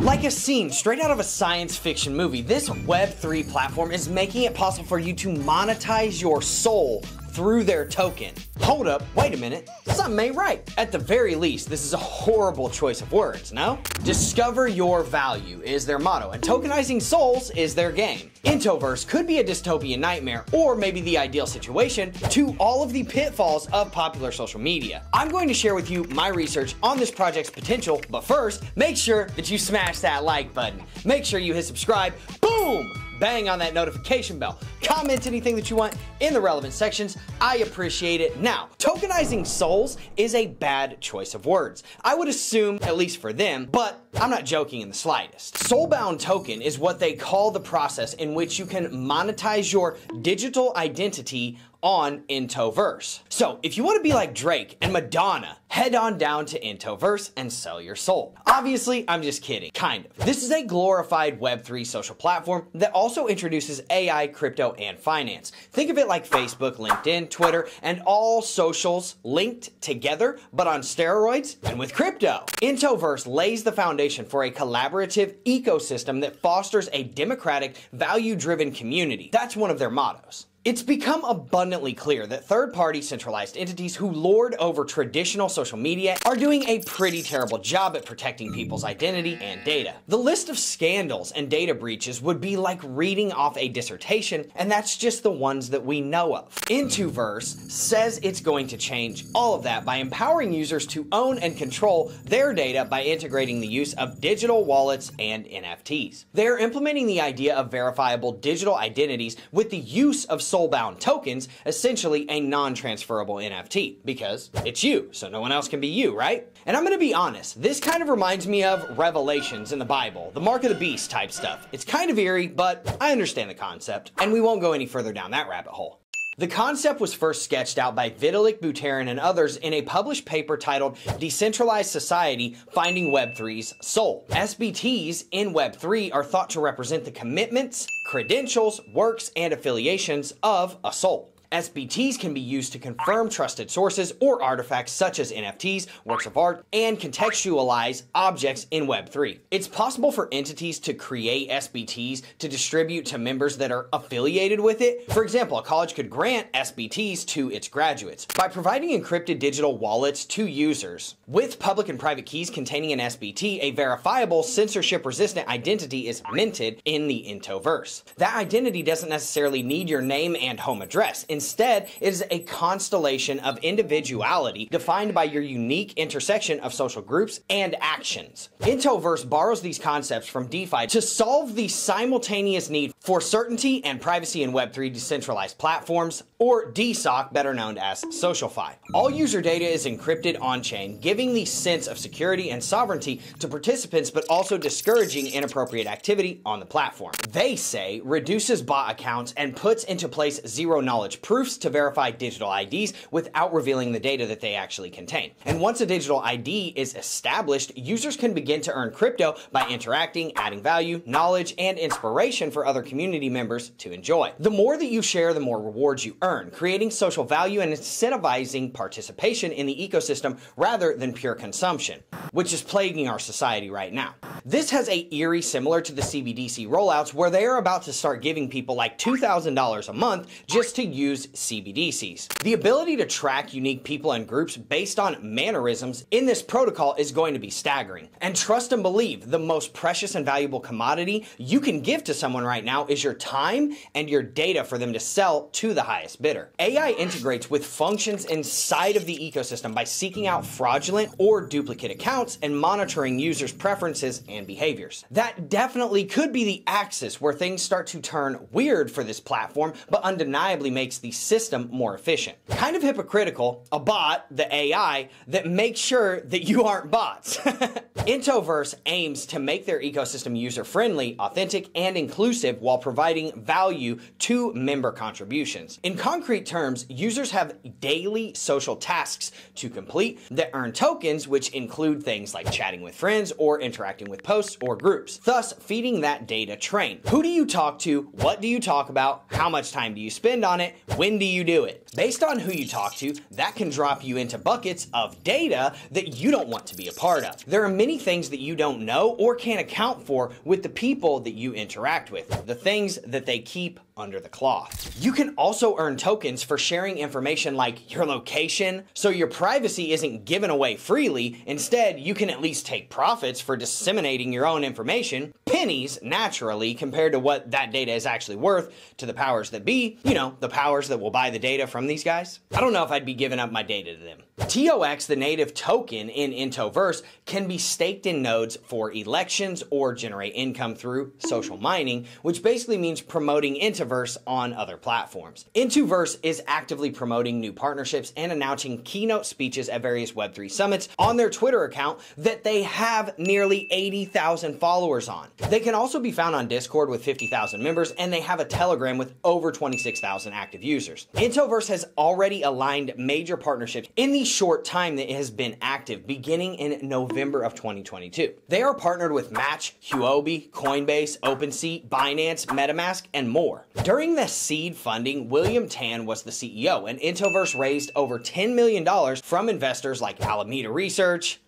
Like a scene straight out of a science fiction movie, this Web3 platform is making it possible for you to monetize your soul through their token. Hold up, wait a minute, something ain't right. At the very least, this is a horrible choice of words, no? Discover your value is their motto, and tokenizing souls is their game. INTOverse could be a dystopian nightmare, or maybe the ideal situation to all of the pitfalls of popular social media. I'm going to share with you my research on this project's potential, but first, make sure that you smash that like button. Make sure you hit subscribe, boom! Bang on that notification bell. Comment anything that you want in the relevant sections. I appreciate it. Now, tokenizing souls is a bad choice of words. I would assume, at least for them, but I'm not joking in the slightest. Soulbound token is what they call the process in which you can monetize your digital identity on INTOverse. So if you want to be like Drake and Madonna, head on down to INTOverse and sell your soul. Obviously, I'm just kidding, kind of. This is a glorified Web3 social platform that also introduces AI, crypto, and finance. Think of it like Facebook, LinkedIn, Twitter, and all socials linked together, but on steroids and with crypto. INTOverse lays the foundation for a collaborative ecosystem that fosters a democratic, value-driven community. That's one of their mottos. It's become abundantly clear that third-party centralized entities who lord over traditional social media are doing a pretty terrible job at protecting people's identity and data. The list of scandals and data breaches would be like reading off a dissertation, and that's just the ones that we know of. INTOverse says it's going to change all of that by empowering users to own and control their data by integrating the use of digital wallets and NFTs. They're implementing the idea of verifiable digital identities with the use of Soulbound tokens, essentially a non-transferable NFT, because it's you, so no one else can be you, right? And I'm gonna be honest, this kind of reminds me of Revelations in the Bible, the mark of the beast type stuff. It's kind of eerie, but I understand the concept, and we won't go any further down that rabbit hole. The concept was first sketched out by Vitalik Buterin and others in a published paper titled Decentralized Society Finding Web3's Soul. SBTs in Web3 are thought to represent the commitments, credentials, works, and affiliations of a soul. SBTs can be used to confirm trusted sources or artifacts such as NFTs, works of art, and contextualize objects in Web3. It's possible for entities to create SBTs to distribute to members that are affiliated with it. For example, a college could grant SBTs to its graduates by providing encrypted digital wallets to users. With public and private keys containing an SBT, a verifiable, censorship-resistant identity is minted in the INTOverse. That identity doesn't necessarily need your name and home address. Instead, it is a constellation of individuality defined by your unique intersection of social groups and actions. INTOverse borrows these concepts from DeFi to solve the simultaneous need for certainty and privacy in Web3 decentralized platforms, or DSOC, better known as SocialFi. All user data is encrypted on-chain, giving the sense of security and sovereignty to participants, but also discouraging inappropriate activity on the platform. They say reduces bot accounts and puts into place zero-knowledge proofs to verify digital IDs without revealing the data that they actually contain. And once a digital ID is established, users can begin to earn crypto by interacting, adding value, knowledge, and inspiration for other community members to enjoy. The more that you share, the more rewards you earn, creating social value and incentivizing participation in the ecosystem rather than pure consumption, which is plaguing our society right now. This has a eerie similar to the CBDC rollouts, where they are about to start giving people like $2,000 a month just to use CBDCs. The ability to track unique people and groups based on mannerisms in this protocol is going to be staggering. And trust and believe, the most precious and valuable commodity you can give to someone right now is your time and your data for them to sell to the highest bidder. AI integrates with functions inside of the ecosystem by seeking out fraudulent or duplicate accounts and monitoring users' preferences and behaviors. That definitely could be the axis where things start to turn weird for this platform, but undeniably makes the system more efficient. Kind of hypocritical, a bot, the AI, that makes sure that you aren't bots. INTOverse aims to make their ecosystem user-friendly, authentic, and inclusive while providing value to member contributions. In concrete terms, users have daily social tasks to complete that earn tokens, which include things like chatting with friends or interacting with posts or groups, thus feeding that data train. Who do you talk to? What do you talk about? How much time do you spend on it? When do you do it? Based on who you talk to, that can drop you into buckets of data that you don't want to be a part of. There are many things that you don't know or can't account for with the people that you interact with, the things that they keep under the cloth. You can also earn tokens for sharing information like your location, so your privacy isn't given away freely. Instead, you can at least take profits for disseminating your own information, pennies naturally compared to what that data is actually worth to the powers that be, you know, the powers that will buy the data from these guys. I don't know if I'd be giving up my data to them. TOX, the native token in INTOverse, can be staked in nodes for elections or generate income through social mining, which basically means promoting INTOverse on other platforms. INTOverse is actively promoting new partnerships and announcing keynote speeches at various Web3 summits on their Twitter account that they have nearly 80,000 followers on. They can also be found on Discord with 50,000 members, and they have a Telegram with over 26,000 active users. INTOverse has already aligned major partnerships in the short time that it has been active, beginning in November of 2022. They are partnered with Match, Huobi, Coinbase, OpenSea, Binance, MetaMask, and more. During the seed funding, William Tan was the CEO, and INTOverse raised over $10 million from investors like Alameda Research,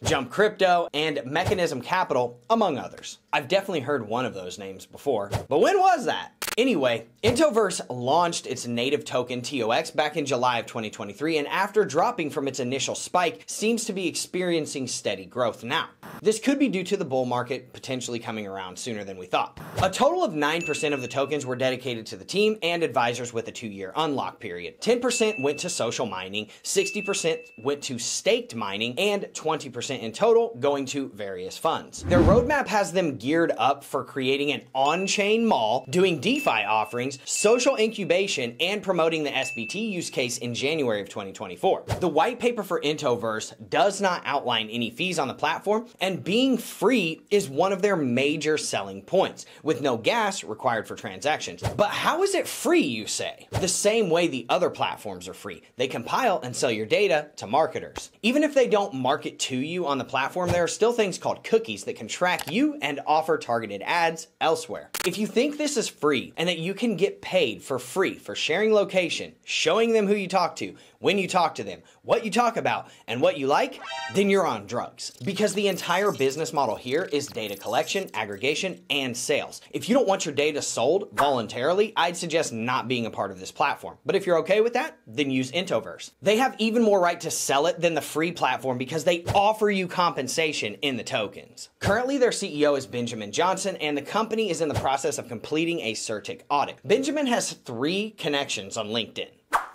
Jump Crypto, and Mechanism Capital, among others. I've definitely heard one of those names before, but when was that? Anyway, INTOverse launched its native token TOX back in July of 2023, and after dropping from its initial spike, seems to be experiencing steady growth now. This could be due to the bull market potentially coming around sooner than we thought. A total of 9% of the tokens were dedicated to the team and advisors with a 2-year unlock period. 10% went to social mining, 60% went to staked mining, and 20% in total going to various funds. Their roadmap has them geared up for creating an on-chain mall, doing DeFi offerings, social incubation, and promoting the SBT use case in January of 2024. The white paper for INTOverse does not outline any fees on the platform, and being free is one of their major selling points, with no gas required for transactions. But how is it free, you say? The same way the other platforms are free. They compile and sell your data to marketers. Even if they don't market to you on the platform, there are still things called cookies that can track you and offer targeted ads elsewhere. If you think this is free and that you can get paid for free for sharing location, showing them who you talk to, when you talk to them, what you talk about, and what you like, then you're on drugs. Because the entire business model here is data collection, aggregation, and sales. If you don't want your data sold voluntarily, I'd suggest not being a part of this platform. But if you're okay with that, then use INTOverse. They have even more right to sell it than the free platform because they offer you compensation in the tokens. Currently, their CEO is Benjamin Johnson, and the company is in the process of completing a CertiK audit. Benjamin has 3 connections on LinkedIn.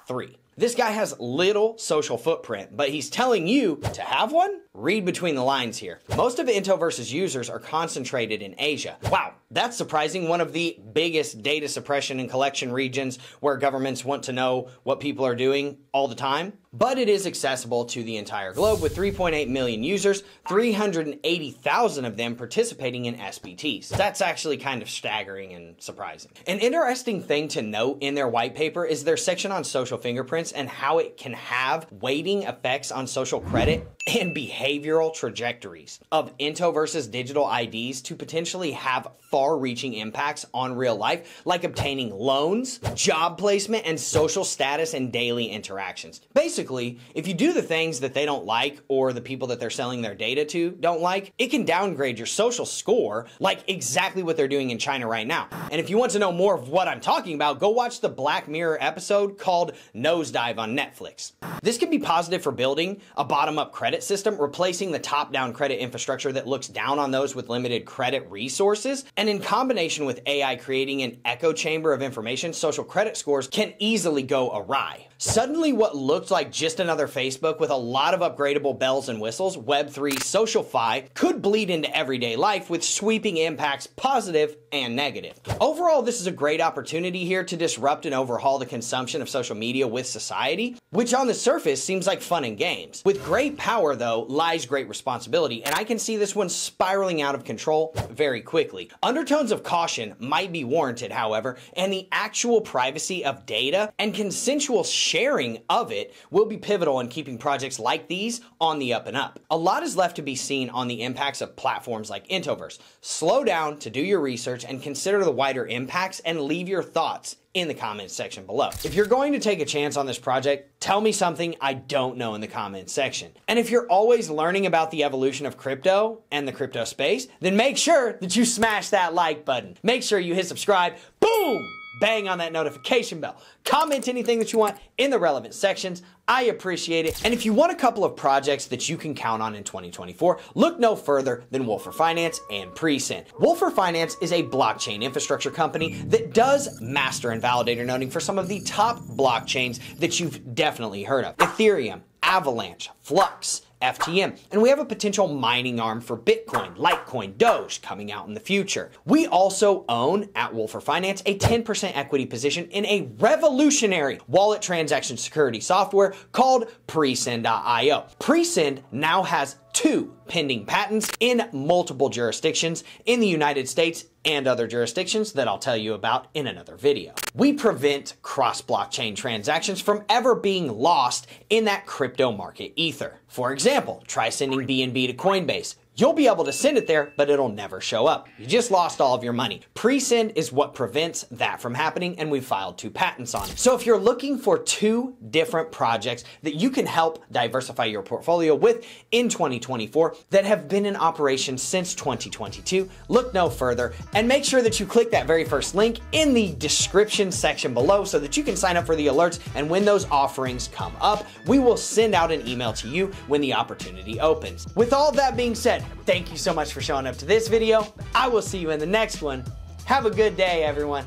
3. This guy has little social footprint, but he's telling you to have one? Read between the lines here. Most of INTOverse's users are concentrated in Asia. Wow, that's surprising. One of the biggest data suppression and collection regions where governments want to know what people are doing all the time. But it is accessible to the entire globe with 3.8 million users, 380,000 of them participating in SBTs. That's actually kind of staggering and surprising. An interesting thing to note in their white paper is their section on social fingerprints and how it can have weighting effects on social credit and behavioral trajectories of INTOverse's digital IDs to potentially have far-reaching impacts on real life, like obtaining loans, job placement, and social status and daily interactions. Basically, if you do the things that they don't like or the people that they're selling their data to don't like, it can downgrade your social score, like exactly what they're doing in China right now. And if you want to know more of what I'm talking about, go watch the Black Mirror episode called Nosedive on Netflix. This can be positive for building a bottom-up credit system, replacing the top-down credit infrastructure that looks down on those with limited credit resources. And in combination with AI creating an echo chamber of information, social credit scores can easily go awry. Suddenly, what looked like just another Facebook with a lot of upgradable bells and whistles, Web3 SocialFi, could bleed into everyday life with sweeping impacts, positive and negative. Overall, this is a great opportunity here to disrupt and overhaul the consumption of social media with society, which on the surface seems like fun and games. With great power though, lies great responsibility, and I can see this one spiraling out of control very quickly. Undertones of caution might be warranted, however, and the actual privacy of data and consensual sharing of it will be pivotal in keeping projects like these on the up and up. A lot is left to be seen on the impacts of platforms like INTOverse. Slow down to do your research and consider the wider impacts and leave your thoughts in the comments section below. If you're going to take a chance on this project, tell me something I don't know in the comments section. And if you're always learning about the evolution of crypto and the crypto space, then make sure that you smash that like button. Make sure you hit subscribe. Boom! Bang on that notification bell. Comment anything that you want in the relevant sections. I appreciate it. And if you want a couple of projects that you can count on in 2024, look no further than Wolfer Finance and Presend. Wolfer Finance is a blockchain infrastructure company that does master and validator noding for some of the top blockchains that you've definitely heard of. Ethereum, Avalanche, Flux, FTM, and we have a potential mining arm for Bitcoin, Litecoin, Doge coming out in the future. We also own, at Wolfer Finance, a 10% equity position in a revolutionary wallet transaction security software called Presend.io. Presend now has 2 pending patents in multiple jurisdictions in the United States and other jurisdictions that I'll tell you about in another video. We prevent cross-blockchain transactions from ever being lost in that crypto market ether. For example, try sending BNB to Coinbase. You'll be able to send it there, but it'll never show up. You just lost all of your money. Presend is what prevents that from happening, and we've filed 2 patents on it. So if you're looking for 2 different projects that you can help diversify your portfolio with in 2024 that have been in operation since 2022, look no further and make sure that you click that very first link in the description section below so that you can sign up for the alerts, and when those offerings come up, we will send out an email to you when the opportunity opens. With all that being said, thank you so much for showing up to this video. I will see you in the next one. Have a good day, everyone.